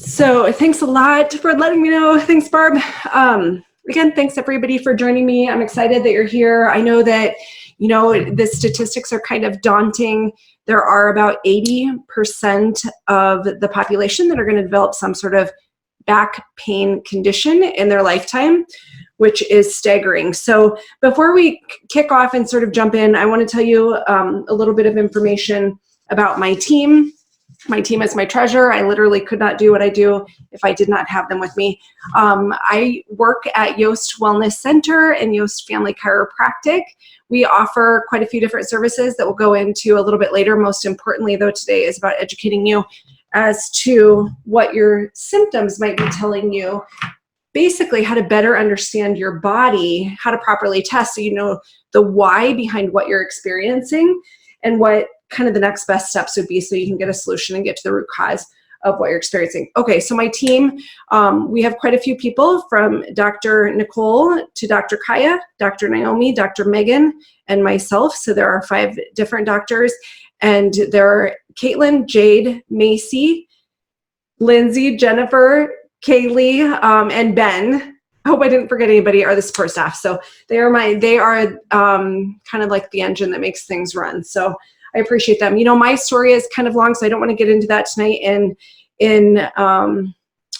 So thanks a lot for letting me know. Thanks, Barb. Again, thanks everybody for joining me. I'm excited that you're here. I know that, the statistics are kind of daunting. There are about 80% of the population that are going to develop some sort of back pain condition in their lifetime, which is staggering. So before we kick off and sort of jump in, I want to tell you a little bit of information about my team. My team is my treasure. I literally could not do what I do if I did not have them with me. I work at Yost Wellness Center and Yost Family Chiropractic. We offer quite a few different services that we'll go into a little bit later. Most importantly, though, today is about educating you as to what your symptoms might be telling you. Basically, how to better understand your body, how to properly test so you know the why behind what you're experiencing and what kind of the next best steps would be so you can get a solution and get to the root cause of what you're experiencing. Okay, so my team, we have quite a few people from Dr. Nicole to Dr. Kaya, Dr. Naomi, Dr. Megan, and myself. So there are 5 different doctors, and there are Caitlin, Jade, Macy, Lindsay, Jennifer, Kaylee, and Ben. I hope I didn't forget anybody, are the support staff. So they are kind of like the engine that makes things run. So I appreciate them. My story is kind of long, so I don't want to get into that tonight in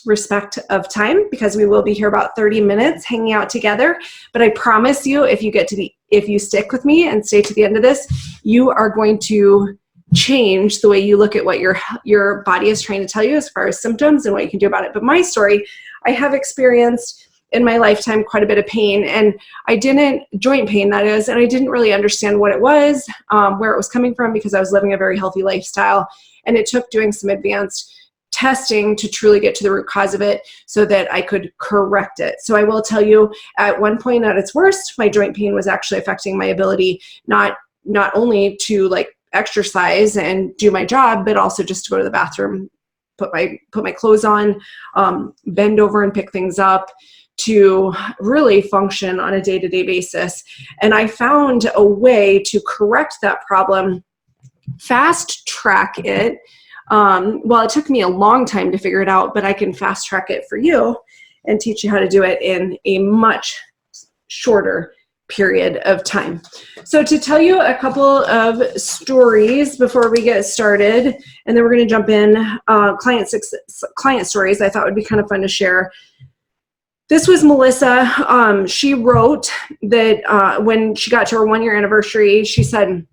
respect of time, because we will be here about 30 minutes hanging out together. But I promise you, if you stick with me and stay to the end of this, you are going to change the way you look at what your body is trying to tell you as far as symptoms and what you can do about it. But my story, I have experienced in my lifetime quite a bit of pain, and joint pain that is, and I didn't really understand what it was, where it was coming from, because I was living a very healthy lifestyle, and it took doing some advanced testing to truly get to the root cause of it so that I could correct it. So I will tell you, at one point at its worst, my joint pain was actually affecting my ability not only to exercise and do my job, but also just to go to the bathroom, put my clothes on, bend over and pick things up, to really function on a day-to-day basis. And I found a way to correct that problem, fast track it. Well, it took me a long time to figure it out, but I can fast track it for you and teach you how to do it in a much shorter period of time. So to tell you a couple of stories before we get started, and then we're going to jump in, client stories I thought would be kind of fun to share. This was Melissa. She wrote that when she got to her 1-year anniversary, she said,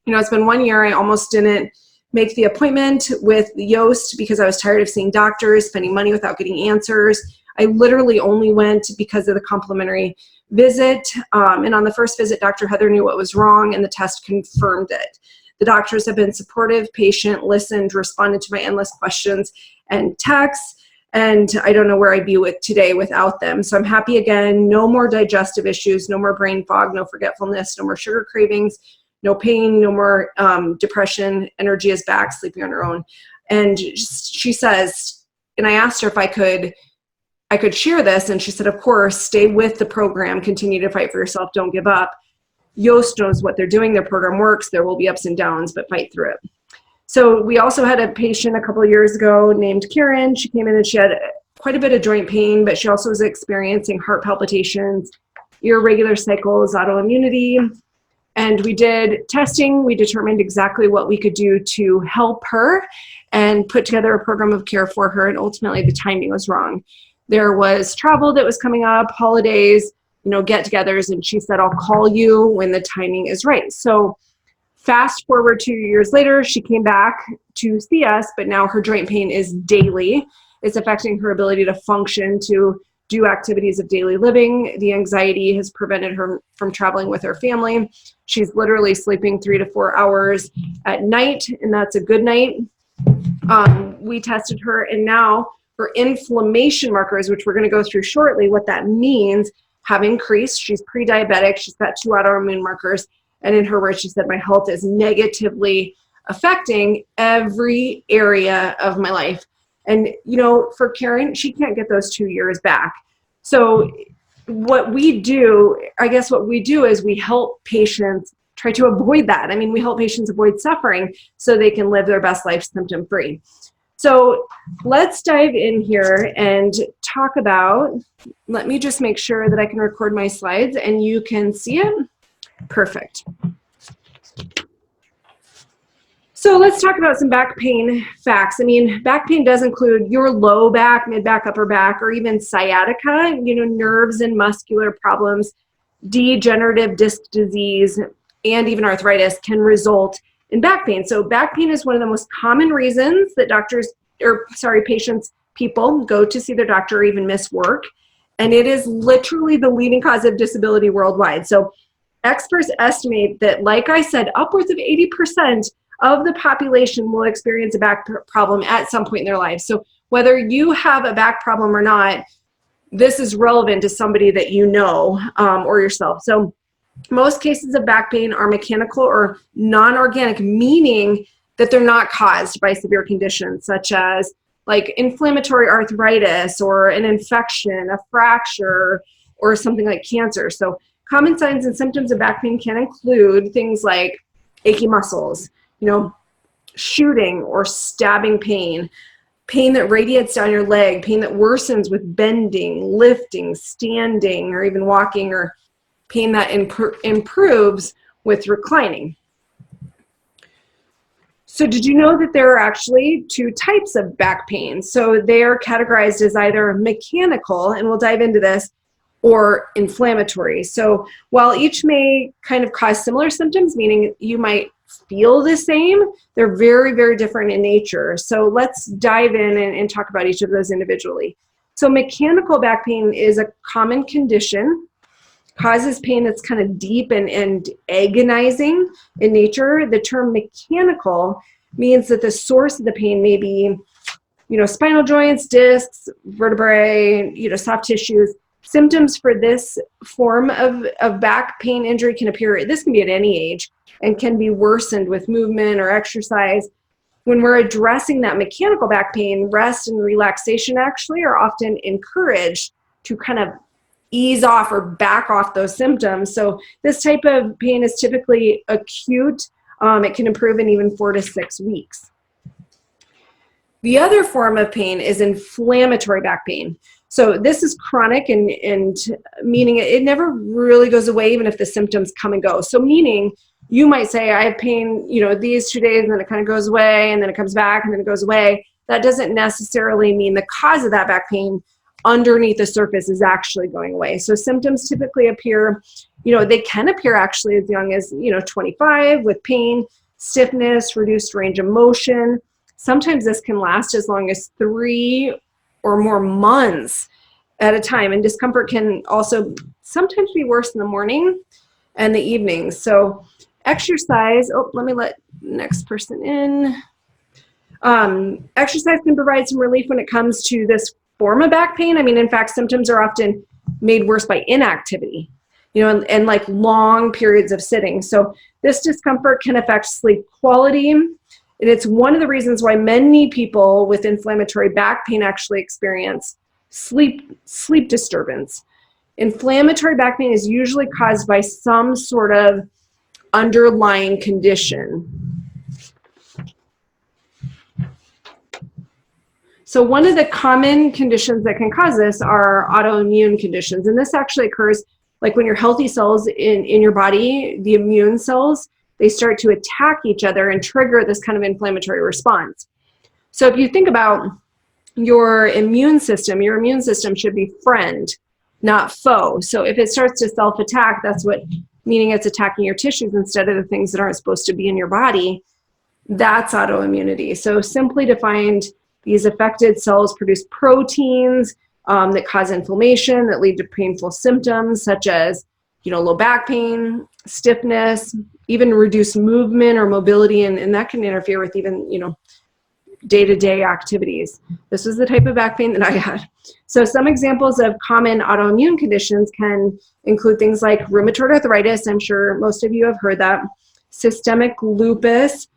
it's been 1 year. I almost didn't make the appointment with Yost because I was tired of seeing doctors, spending money without getting answers. I literally only went because of the complimentary visit. And on the first visit, Dr. Heather knew what was wrong, and the test confirmed it. The doctors have been supportive, patient, listened, responded to my endless questions and texts. And I don't know where I'd be today without them. So I'm happy again. No more digestive issues, no more brain fog, no forgetfulness, no more sugar cravings, no pain, no more depression. Energy is back, sleeping on her own. And she says, and I asked her if I could share this, and she said, of course, stay with the program, continue to fight for yourself, don't give up. Yost knows what they're doing, their program works, there will be ups and downs, but fight through it. So we also had a patient a couple of years ago named Karen. She came in and she had quite a bit of joint pain, but she also was experiencing heart palpitations, irregular cycles, autoimmunity. And we did testing. We determined exactly what we could do to help her and put together a program of care for her. And ultimately the timing was wrong. There was travel that was coming up, holidays, get-togethers. And she said, I'll call you when the timing is right. So fast forward 2 years later, she came back to see us, but now her joint pain is daily. It's affecting her ability to function, to do activities of daily living. The anxiety has prevented her from traveling with her family. She's literally sleeping 3 to 4 hours at night, and that's a good night. We tested her, and now her inflammation markers, which we're going to go through shortly, what that means, have increased. She's pre-diabetic. She's got 2 autoimmune markers. And in her words, she said, my health is negatively affecting every area of my life. And, for Karen, she can't get those 2 years back. So what we do is we help patients try to avoid that. We help patients avoid suffering so they can live their best life symptom-free. So let's dive in here and talk about, let me just make sure that I can record my slides and you can see it. Perfect. So let's talk about some back pain facts. I mean, back pain does include your low back, mid back, upper back, or even sciatica, nerves and muscular problems, degenerative disc disease, and even arthritis can result in back pain. So back pain is one of the most common reasons that patients, people go to see their doctor or even miss work. And it is literally the leading cause of disability worldwide. So experts estimate that, like I said, upwards of 80% of the population will experience a back problem at some point in their lives. So whether you have a back problem or not, this is relevant to somebody that you know or yourself. So most cases of back pain are mechanical or non-organic, meaning that they're not caused by severe conditions such as like inflammatory arthritis or an infection, a fracture, or something like cancer. So common signs and symptoms of back pain can include things like achy muscles, shooting or stabbing pain, pain that radiates down your leg, pain that worsens with bending, lifting, standing, or even walking, or pain that improves with reclining. So did you know that there are actually two types of back pain? So they are categorized as either mechanical, and we'll dive into this, or inflammatory. So while each may kind of cause similar symptoms, meaning you might feel the same, they're very, very different in nature. So let's dive in and talk about each of those individually. So mechanical back pain is a common condition, causes pain that's kind of deep and agonizing in nature. The term mechanical means that the source of the pain may be, spinal joints, discs, vertebrae, soft tissues. Symptoms for this form of back pain injury can appear, this can be at any age, and can be worsened with movement or exercise. When we're addressing that mechanical back pain, rest and relaxation actually are often encouraged to kind of ease off or back off those symptoms. So this type of pain is typically acute. It can improve in even 4 to 6 weeks. The other form of pain is inflammatory back pain. So this is chronic and meaning it never really goes away even if the symptoms come and go. So meaning you might say, I have pain, these 2 days, and then it kind of goes away, and then it comes back, and then it goes away. That doesn't necessarily mean the cause of that back pain underneath the surface is actually going away. So symptoms typically appear, they can appear actually as young as, 25 with pain, stiffness, reduced range of motion. Sometimes this can last as long as 3 or more months at a time. And discomfort can also sometimes be worse in the morning and the evening. So exercise, let me let the next person in. Exercise can provide some relief when it comes to this form of back pain. I mean, in fact, symptoms are often made worse by inactivity, and like long periods of sitting. So this discomfort can affect sleep quality. And it's one of the reasons why many people with inflammatory back pain actually experience sleep disturbance. Inflammatory back pain is usually caused by some sort of underlying condition. So one of the common conditions that can cause this are autoimmune conditions. And this actually occurs like when your healthy cells in your body, the immune cells, they start to attack each other and trigger this kind of inflammatory response. So if you think about your immune system should be friend, not foe. So if it starts to self-attack, that's what, meaning it's attacking your tissues instead of the things that aren't supposed to be in your body, that's autoimmunity. So simply defined, these affected cells produce proteins that cause inflammation, that lead to painful symptoms such as, low back pain, stiffness, even reduced movement or mobility, and that can interfere with even, day-to-day activities. This was the type of back pain that I had. So some examples of common autoimmune conditions can include things like rheumatoid arthritis. I'm sure most of you have heard that. Systemic lupus,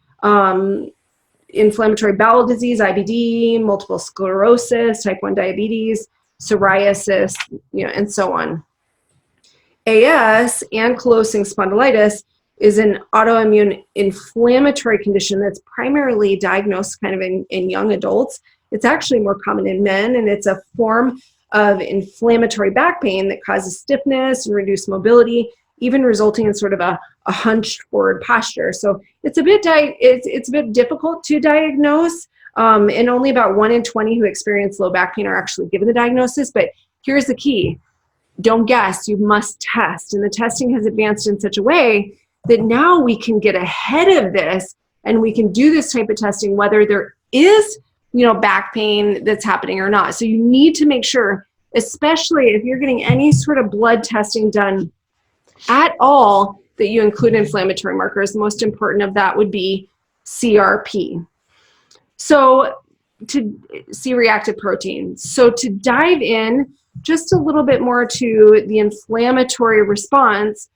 inflammatory bowel disease, IBD, multiple sclerosis, type 1 diabetes, psoriasis, and so on. AS, ankylosing spondylitis, is an autoimmune inflammatory condition that's primarily diagnosed kind of in young adults. It's actually more common in men, and it's a form of inflammatory back pain that causes stiffness and reduced mobility, even resulting in sort of a hunched forward posture. So it's a bit it's a bit difficult to diagnose, and only about 1 in 20 who experience low back pain are actually given the diagnosis. But here's the key: don't guess, you must test. And the testing has advanced in such a way that now we can get ahead of this, and we can do this type of testing whether there is, back pain that's happening or not. So you need to make sure, especially if you're getting any sort of blood testing done at all, that you include inflammatory markers. The most important of that would be CRP. So to C-reactive protein. So to dive in just a little bit more to the inflammatory response,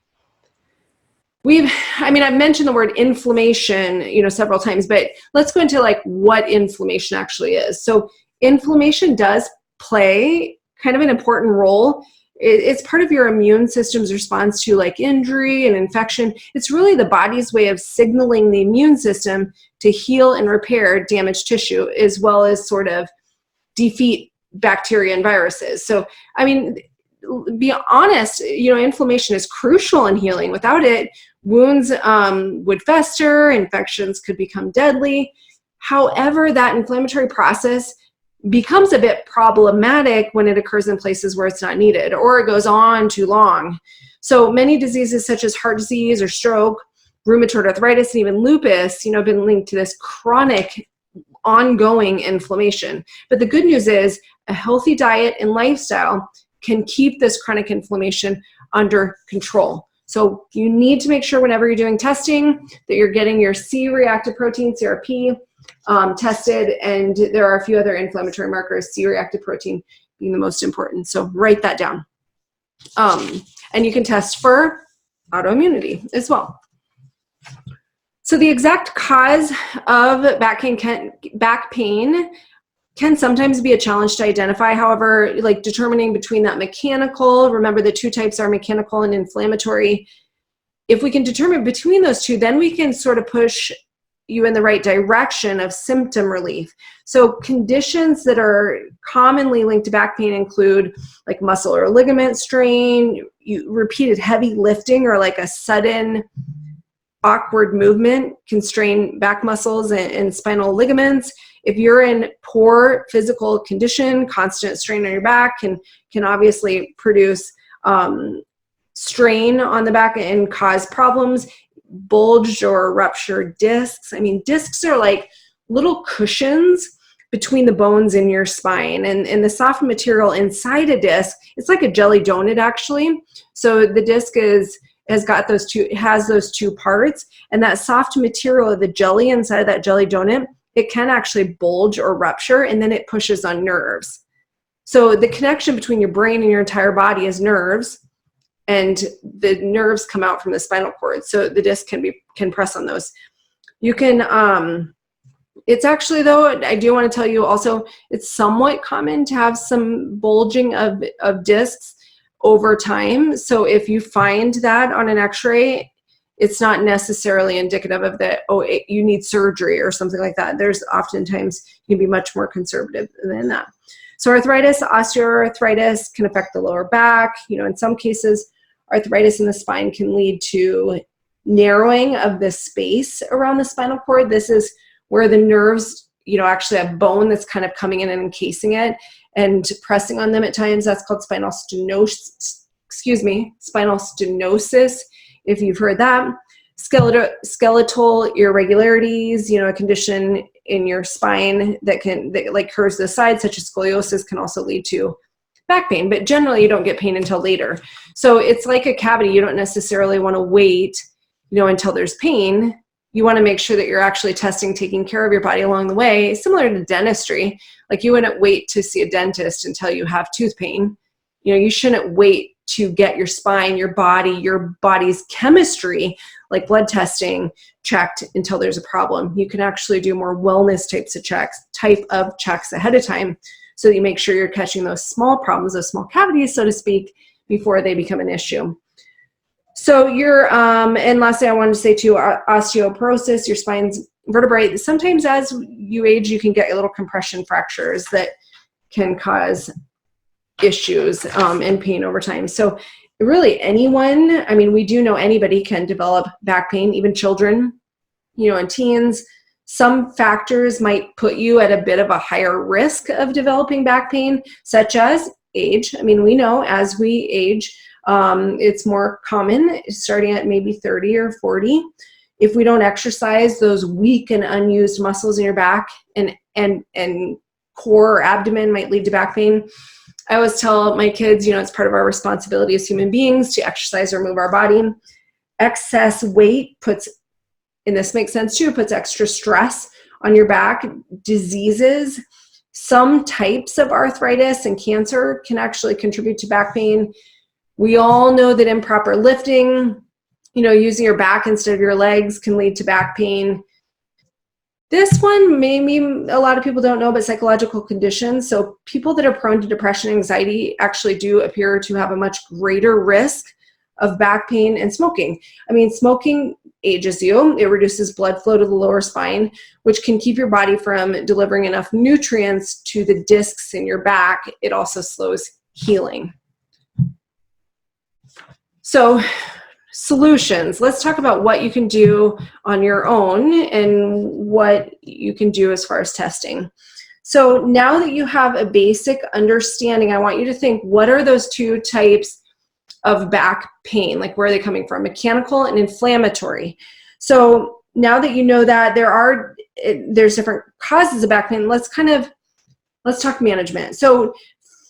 I've mentioned the word inflammation, several times, but let's go into like what inflammation actually is. So inflammation does play kind of an important role. It's part of your immune system's response to like injury and infection. It's really the body's way of signaling the immune system to heal and repair damaged tissue, as well as sort of defeat bacteria and viruses. So, be honest, inflammation is crucial in healing. Without it, wounds would fester, infections could become deadly. However, that inflammatory process becomes a bit problematic when it occurs in places where it's not needed, or it goes on too long. So many diseases such as heart disease or stroke, rheumatoid arthritis, and even lupus, have been linked to this chronic ongoing inflammation. But the good news is a healthy diet and lifestyle can keep this chronic inflammation under control. So you need to make sure whenever you're doing testing that you're getting your C-reactive protein, CRP, tested, and there are a few other inflammatory markers, C-reactive protein being the most important. So write that down. And you can test for autoimmunity as well. So the exact cause of back pain can sometimes be a challenge to identify. However, like determining between that mechanical, remember the two types are mechanical and inflammatory. If we can determine between those two, then we can sort of push you in the right direction of symptom relief. So conditions that are commonly linked to back pain include like muscle or ligament strain, repeated heavy lifting, or like a sudden awkward movement can strain back muscles and spinal ligaments. If you're in poor physical condition, constant strain on your back can obviously produce strain on the back and cause problems. Bulged or ruptured discs. Discs are like little cushions between the bones in your spine, and the soft material inside a disc, it's like a jelly donut actually. So the disc has those two parts, and that soft material of the jelly inside of that jelly donut, it can actually bulge or rupture, and then it pushes on nerves. So the connection between your brain and your entire body is nerves, and the nerves come out from the spinal cord. So the disc can press on those. You can, it's actually, though, I do want to tell you also, it's somewhat common to have some bulging of discs over time. So if you find that on an x-ray, it's not necessarily indicative of that, you need surgery or something like that. There's oftentimes, you can be much more conservative than that. So arthritis, osteoarthritis can affect the lower back. In some cases, arthritis in the spine can lead to narrowing of the space around the spinal cord. This is where the nerves, actually have bone that's kind of coming in and encasing it and pressing on them at times. That's called spinal stenosis, if you've heard that. Skeletal irregularities, a condition in your spine that curves to the side, such as scoliosis, can also lead to back pain, but generally you don't get pain until later. So it's like a cavity. You don't necessarily want to wait, until there's pain. You want to make sure that you're actually testing, taking care of your body along the way, similar to dentistry. Like you wouldn't wait to see a dentist until you have tooth pain. You shouldn't wait to get your spine, your body's chemistry, like blood testing, checked until there's a problem. You can actually do more wellness type of checks ahead of time, so that you make sure you're catching those small problems, those small cavities, so to speak, before they become an issue. So and lastly, I wanted to say too, osteoporosis, your spine's vertebrae, sometimes as you age, you can get little compression fractures that can cause issues and pain over time. So really anyone, I mean, we do know anybody can develop back pain, even children, and teens. Some factors might put you at a bit of a higher risk of developing back pain, such as age. I mean, we know as we age, it's more common, starting at maybe 30 or 40. If we don't exercise, those weak and unused muscles in your back and core or abdomen might lead to back pain. I always tell my kids, it's part of our responsibility as human beings to exercise or move our body. Excess weight and this makes sense too, puts extra stress on your back. Diseases, some types of arthritis and cancer can actually contribute to back pain. We all know that improper lifting, using your back instead of your legs can lead to back pain. This one, maybe a lot of people don't know, but psychological conditions. So people that are prone to depression and anxiety actually do appear to have a much greater risk of back pain. And smoking. I mean, smoking ages you. It reduces blood flow to the lower spine, which can keep your body from delivering enough nutrients to the discs in your back. It also slows healing. So solutions. Let's talk about what you can do on your own and what you can do as far as testing. So now that you have a basic understanding, I want you to think, what are those two types of back pain? Like, where are they coming from? Mechanical and inflammatory. So now that you know that there's different causes of back pain, let's talk management. So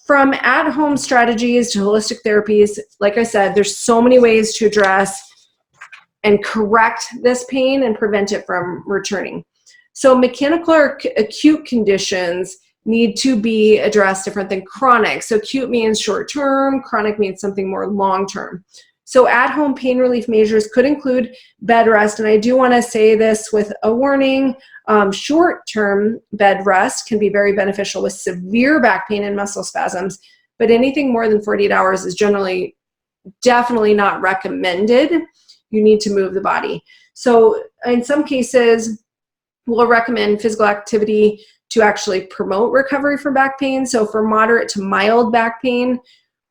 from at-home strategies to holistic therapies, like I said, there's so many ways to address and correct this pain and prevent it from returning. So mechanical or acute conditions need to be addressed different than chronic. So acute means short-term, chronic means something more long-term. So at-home pain relief measures could include bed rest, and I do want to say this with a warning. Short-term bed rest can be very beneficial with severe back pain and muscle spasms, but anything more than 48 hours is definitely not recommended. You need to move the body. So in some cases, we'll recommend physical activity to actually promote recovery from back pain. So for moderate to mild back pain,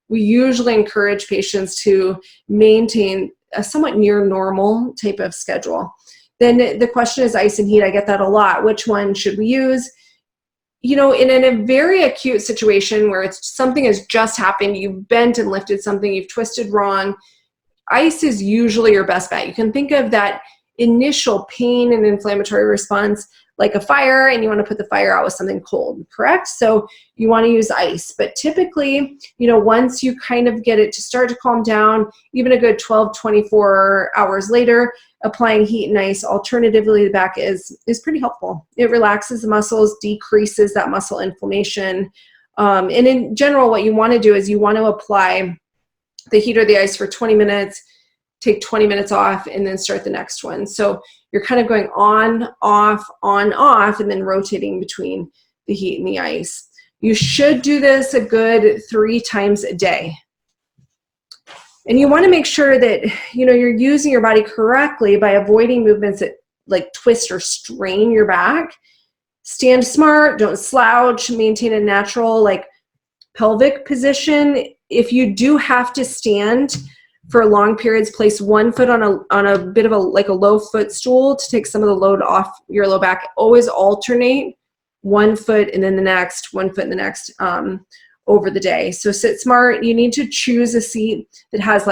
we usually encourage patients to maintain a somewhat near normal type of schedule. Then the question is ice and heat. I get that a lot. Which one should we use? In a very acute situation where something has just happened, you've bent and lifted something, you've twisted wrong, ice is usually your best bet. You can think of that initial pain and inflammatory response like a fire, and you want to put the fire out with something cold, correct? So you want to use ice. But typically, once you kind of get it to start to calm down, even a good 12, 24 hours later, applying heat and ice alternatively to the back is pretty helpful. It relaxes the muscles, decreases that muscle inflammation. And in general, what you want to do is you want to apply the heat or the ice for 20 minutes, take 20 minutes off, and then start the next one. So you're kind of going on, off, and then rotating between the heat and the ice. You should do this a good 3 times a day. And you want to make sure that, you're using your body correctly by avoiding movements that like twist or strain your back. Stand smart, don't slouch, maintain a natural pelvic position. If you do have to stand for long periods, place one foot on a bit of a low footstool to take some of the load off your low back. Always alternate one foot and then the next, one foot and the next over the day. So sit smart. You need to choose a seat that has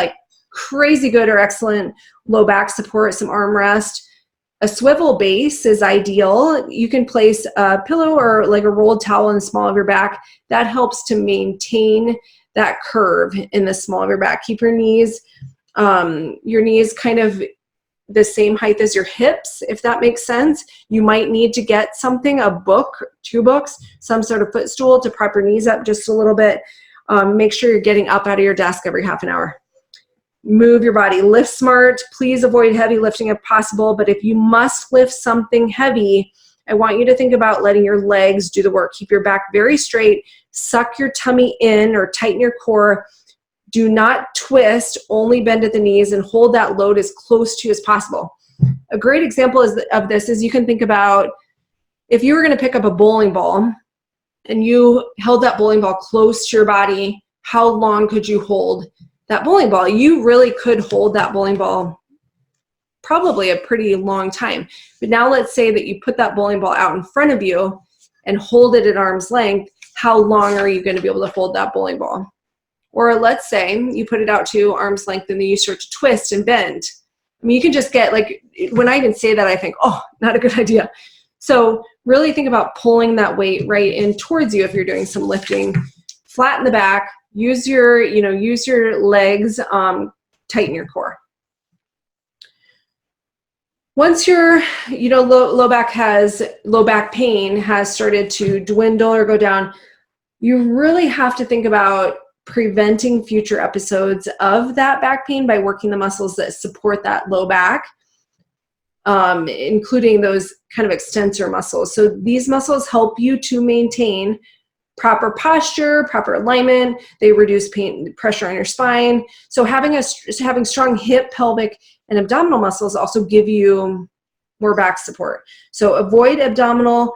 crazy good or excellent low back support, some armrest. A swivel base is ideal. You can place a pillow or a rolled towel in the small of your back. That helps to maintain that curve in the small of your back. Keep your knees kind of the same height as your hips, if that makes sense. You might need to get something, a book, 2 books, some sort of footstool to prop your knees up just a little bit. Make sure you're getting up out of your desk every half an hour. Move your body, lift smart. Please avoid heavy lifting if possible, but if you must lift something heavy, I want you to think about letting your legs do the work. Keep your back very straight, suck your tummy in or tighten your core. Do not twist, only bend at the knees and hold that load as close to you as possible. A great example of this is you can think about if you were going to pick up a bowling ball and you held that bowling ball close to your body, how long could you hold that bowling ball? You really could hold that bowling ball probably a pretty long time. But now let's say that you put that bowling ball out in front of you and hold it at arm's length. How long are you going to be able to hold that bowling ball? Or let's say you put it out to arm's length and then you start to twist and bend. I mean, you can just get like, when I even say that, I think, oh, not a good idea. So really think about pulling that weight right in towards you if you're doing some lifting. Flatten the back, use your legs, tighten your core. Once your low back pain has started to dwindle or go down, you really have to think about preventing future episodes of that back pain by working the muscles that support that low back, including those kind of extensor muscles. So these muscles help you to maintain proper posture, proper alignment. They reduce pain, pressure on your spine. So having strong hip, pelvic, and abdominal muscles also give you more back support. So avoid abdominal.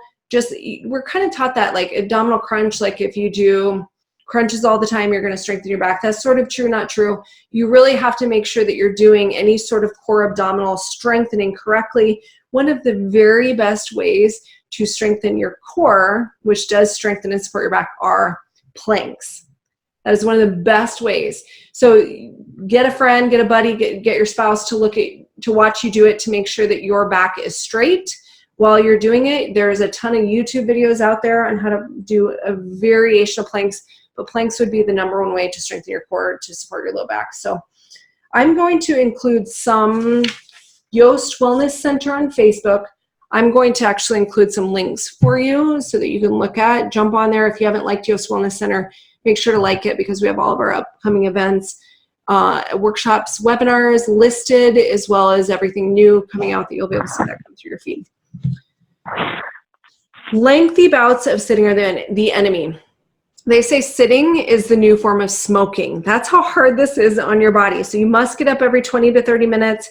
We're kind of taught that like abdominal crunch, like if you do crunches all the time, you're going to strengthen your back. That's sort of true, not true. You really have to make sure that you're doing any sort of core abdominal strengthening correctly. One of the very best ways to strengthen your core, which does strengthen and support your back, are planks. That is one of the best ways. So get a friend, get a buddy, get your spouse to watch you do it to make sure that your back is straight while you're doing it. There's a ton of YouTube videos out there on how to do a variation of planks, but planks would be the number one way to strengthen your core to support your low back. So I'm going to include some Yost Wellness Center on Facebook. I'm going to actually include some links for you so that you can look at. Jump on there. If you haven't liked Yost Wellness Center, make sure to like it because we have all of our upcoming events, workshops, webinars listed, as well as everything new coming out that you'll be able to see that come through your feed. Lengthy bouts of sitting are the enemy. They say sitting is the new form of smoking. That's how hard this is on your body. So you must get up every 20 to 30 minutes,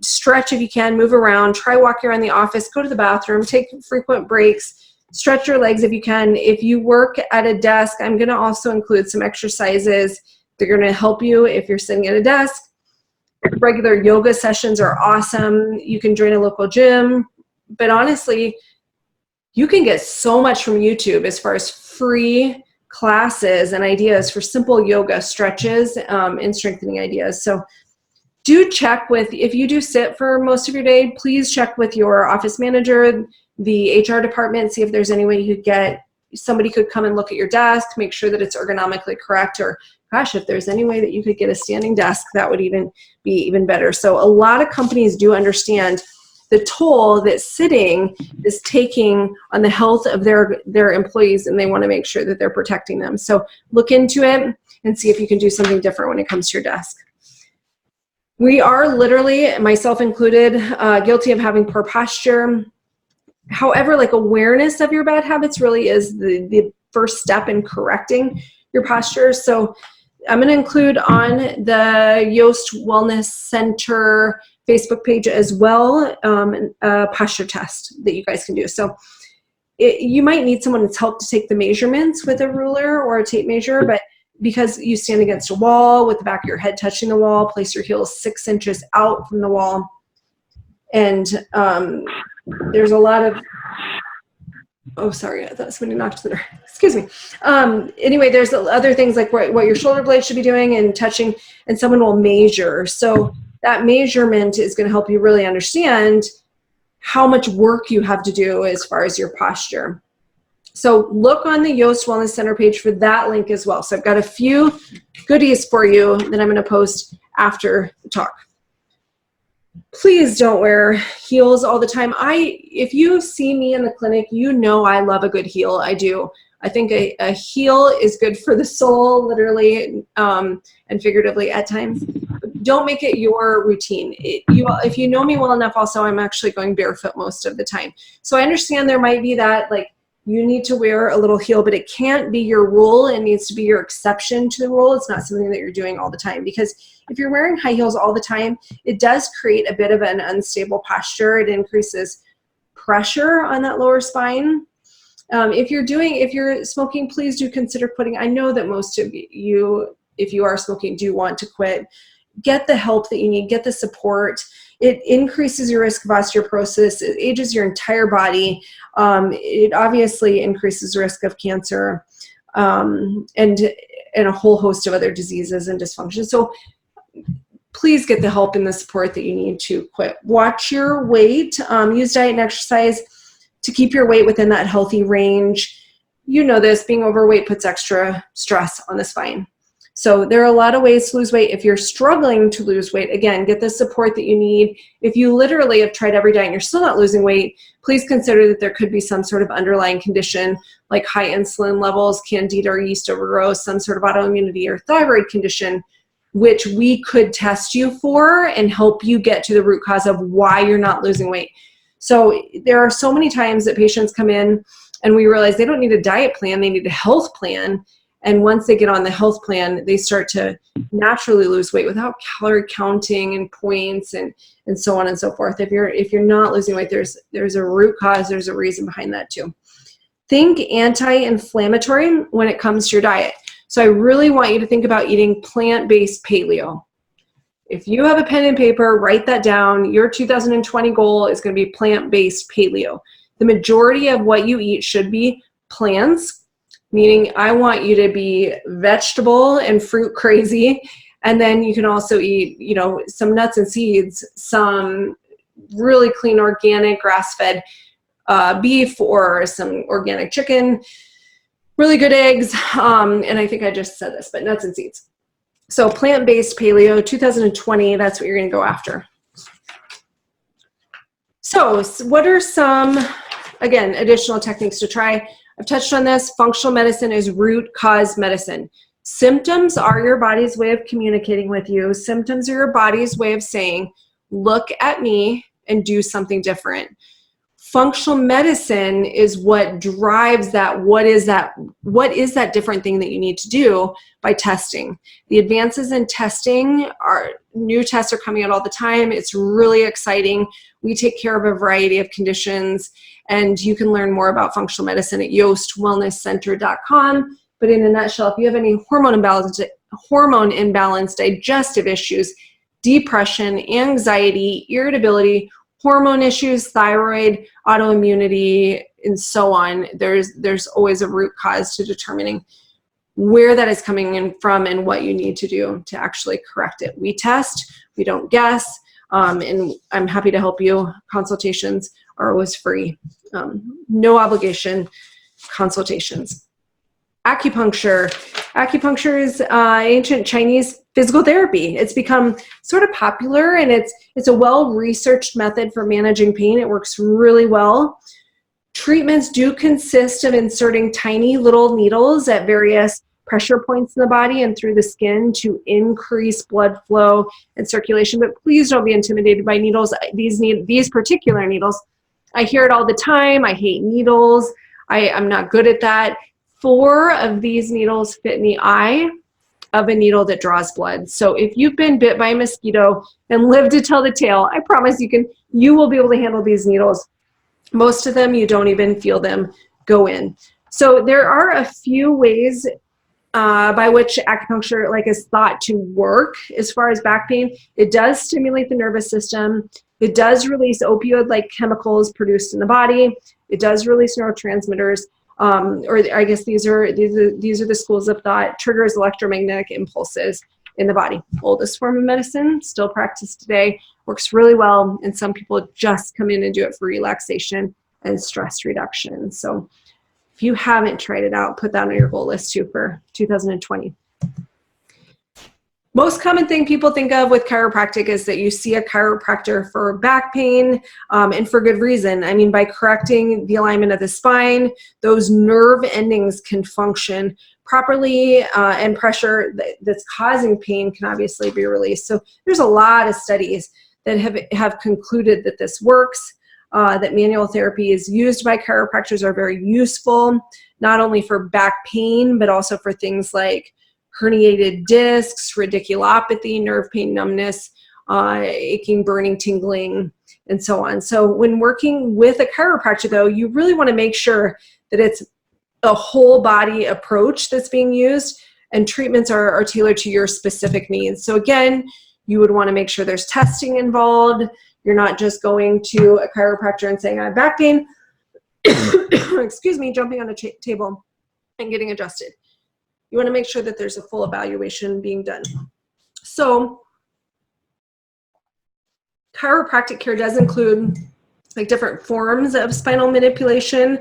stretch if you can, move around, try walking around the office, go to the bathroom, take frequent breaks, stretch your legs if you can. If you work at a desk, I'm going to also include some exercises that are going to help you if you're sitting at a desk. Regular yoga sessions are awesome. You can join a local gym, but honestly, you can get so much from YouTube as far as free classes and ideas for simple yoga stretches and strengthening ideas. So do check with, if you do sit for most of your day, please check with your office manager, the HR department, see if there's any way you could somebody could come and look at your desk, make sure that it's ergonomically correct, or gosh, if there's any way that you could get a standing desk, that would be even better. So a lot of companies do understand the toll that sitting is taking on the health of their employees, and they want to make sure that they're protecting them. So look into it and see if you can do something different when it comes to your desk. We are literally, myself included, guilty of having poor posture. However, like awareness of your bad habits really is the first step in correcting your posture. So I'm going to include on the Yost Wellness Center Facebook page as well a posture test that you guys can do. So you might need someone's help to take the measurements with a ruler or a tape measure, but because you stand against a wall with the back of your head touching the wall, place your heels 6 inches out from the wall. And there's a lot of, oh, sorry, I thought somebody knocked the door. Excuse me. Anyway, there's other things like what your shoulder blades should be doing and touching, and someone will measure. So that measurement is going to help you really understand how much work you have to do as far as your posture. So look on the Yost Wellness Center page for that link as well. So I've got a few goodies for you that I'm going to post after the talk. Please don't wear heels all the time. If you see me in the clinic, you know I love a good heel. I do. I think a heel is good for the soul, literally and figuratively at times. Don't make it your routine. If you know me well enough, also, I'm actually going barefoot most of the time. So I understand there might be that like you need to wear a little heel, but it can't be your rule. It needs to be your exception to the rule. It's not something that you're doing all the time, because if you're wearing high heels all the time, it does create a bit of an unstable posture. It increases pressure on that lower spine. If you're smoking, please do consider quitting. I know that most of you, if you are smoking, do want to quit. Get the help that you need, get the support. It increases your risk of osteoporosis. It ages your entire body. It obviously increases the risk of cancer, and a whole host of other diseases and dysfunction. So please get the help and the support that you need to quit. Watch your weight. Use diet and exercise to keep your weight within that healthy range. You know this, being overweight puts extra stress on the spine. So there are a lot of ways to lose weight. If you're struggling to lose weight, again, get the support that you need. If you literally have tried every diet and you're still not losing weight, please consider that there could be some sort of underlying condition like high insulin levels, candida or yeast overgrowth, some sort of autoimmunity or thyroid condition, which we could test you for and help you get to the root cause of why you're not losing weight. So there are so many times that patients come in and we realize they don't need a diet plan, they need a health plan. And once they get on the health plan, they start to naturally lose weight without calorie counting and points and so on and so forth. If you're not losing weight, there's a root cause, there's a reason behind that too. Think anti-inflammatory when it comes to your diet. So I really want you to think about eating plant-based paleo. If you have a pen and paper, write that down. Your 2020 goal is going to be plant-based paleo. The majority of what you eat should be plants, meaning I want you to be vegetable and fruit crazy. And then you can also eat, some nuts and seeds, some really clean organic grass-fed beef or some organic chicken, really good eggs. And I think I just said this, but nuts and seeds. So plant-based paleo 2020, that's what you're going to go after. So what are some, again, additional techniques to try? I've touched on this. Functional medicine is root cause medicine. Symptoms are your body's way of communicating with you. Symptoms are your body's way of saying, look at me and do something different. Functional medicine is what drives that. What is that different thing that you need to do by testing? The advances in testing new tests are coming out all the time. It's really exciting. We take care of a variety of conditions, and you can learn more about functional medicine at yostwellnesscenter.com. But in a nutshell, if you have any hormone imbalance, digestive issues, depression, anxiety, irritability, hormone issues, thyroid, autoimmunity, and so on, there's always a root cause to determining where that is coming in from and what you need to do to actually correct it. We test, we don't guess, and I'm happy to help you. Consultations are always free. No obligation consultations. Acupuncture. Acupuncture is ancient Chinese physical therapy. It's become sort of popular, and it's a well-researched method for managing pain. It works really well. Treatments do consist of inserting tiny little needles at various pressure points in the body and through the skin to increase blood flow and circulation. But please don't be intimidated by needles. These particular needles, I hear it all the time. I hate needles. I'm not good at that. 4 of these needles fit in the eye of a needle that draws blood. So if you've been bit by a mosquito and lived to tell the tale, I promise you will be able to handle these needles. Most of them, you don't even feel them go in. So there are a few ways by which acupuncture is thought to work as far as back pain. It does stimulate the nervous system. It does release opioid-like chemicals produced in the body. It does release neurotransmitters. Or I guess these are the schools of thought. Triggers electromagnetic impulses in the body. Oldest form of medicine, still practiced today, works really well, and some people just come in and do it for relaxation and stress reduction. So if you haven't tried it out, put that on your goal list too for 2020. Most common thing people think of with chiropractic is that you see a chiropractor for back pain, and for good reason. I mean, by correcting the alignment of the spine, those nerve endings can function properly, and pressure that's causing pain can obviously be released. So there's a lot of studies that have concluded that this works. that manual therapy is used by chiropractors are very useful, not only for back pain, but also for things like herniated discs, radiculopathy, nerve pain, numbness, aching, burning, tingling, and so on. So when working with a chiropractor, though, you really want to make sure that it's a whole body approach that's being used, and treatments are tailored to your specific needs. So again, you would want to make sure there's testing involved. You're not just going to a chiropractor and saying, I have back pain, excuse me, jumping on a table and getting adjusted. You want to make sure that there's a full evaluation being done. So chiropractic care does include like different forms of spinal manipulation.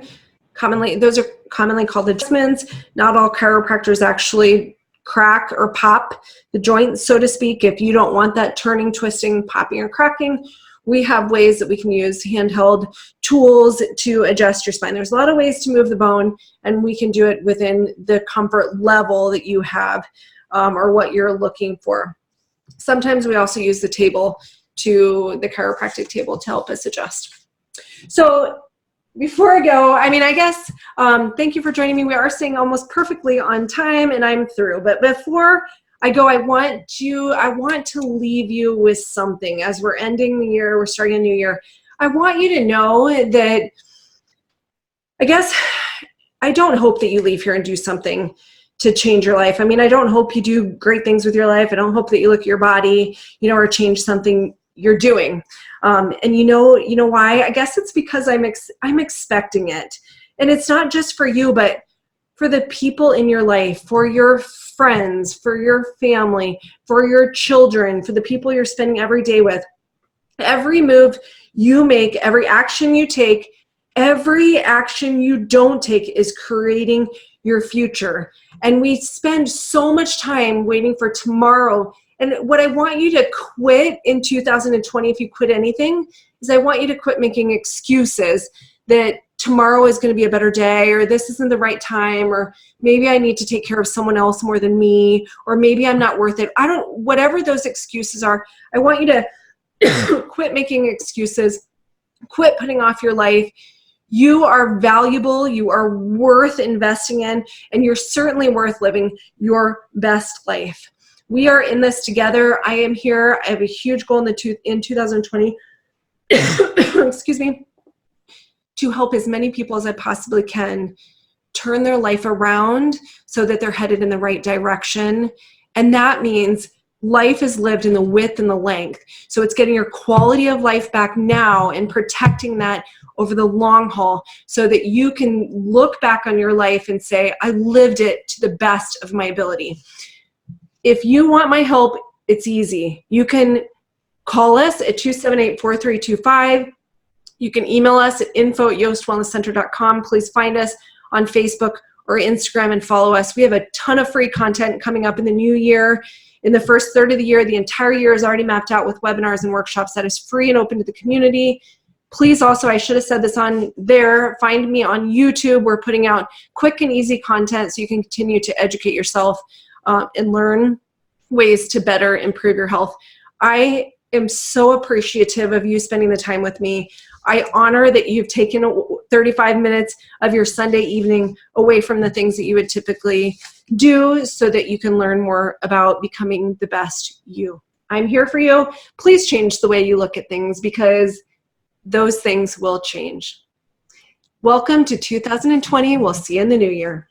Those are commonly called adjustments. Not all chiropractors actually crack or pop the joint, so to speak. If you don't want that turning, twisting, popping, or cracking, we have ways that we can use handheld tools to adjust your spine. There's a lot of ways to move the bone, and we can do it within the comfort level that you have or what you're looking for. Sometimes we also use the chiropractic table to help us adjust. So before I go, I guess, thank you for joining me. We are staying almost perfectly on time, and I'm through. But before I go, I want to leave you with something. As we're ending the year, we're starting a new year. I want you to know that, I guess, I don't hope that you leave here and do something to change your life. I don't hope you do great things with your life. I don't hope that you look at your body, or change something you're doing. And you know why? I guess it's because I'm expecting it. And it's not just for you, but for the people in your life, for your friends, for your family, for your children, for the people you're spending every day with. Every move you make, every action you take, every action you don't take is creating your future. And we spend so much time waiting for tomorrow. And what I want you to quit in 2020, if you quit anything, is I want you to quit making excuses that tomorrow is going to be a better day, or this isn't the right time, or maybe I need to take care of someone else more than me, or maybe I'm not worth it. Whatever those excuses are, I want you to quit making excuses, quit putting off your life. You are valuable, you are worth investing in, and you're certainly worth living your best life. We are in this together. I am here. I have a huge goal in 2020, excuse me, to help as many people as I possibly can turn their life around so that they're headed in the right direction. And that means life is lived in the width and the length. So it's getting your quality of life back now and protecting that over the long haul so that you can look back on your life and say, I lived it to the best of my ability. If you want my help, it's easy. You can call us at 278-4325. You can email us at info@yostwellnesscenter.com. Please find us on Facebook or Instagram and follow us. We have a ton of free content coming up in the new year. In the first third of the year, the entire year is already mapped out with webinars and workshops that is free and open to the community. Please also, I should have said this on there, find me on YouTube. We're putting out quick and easy content so you can continue to educate yourself and learn ways to better improve your health. I am so appreciative of you spending the time with me. I honor that you've taken 35 minutes of your Sunday evening away from the things that you would typically do so that you can learn more about becoming the best you. I'm here for you. Please change the way you look at things because those things will change. Welcome to 2020. We'll see you in the new year.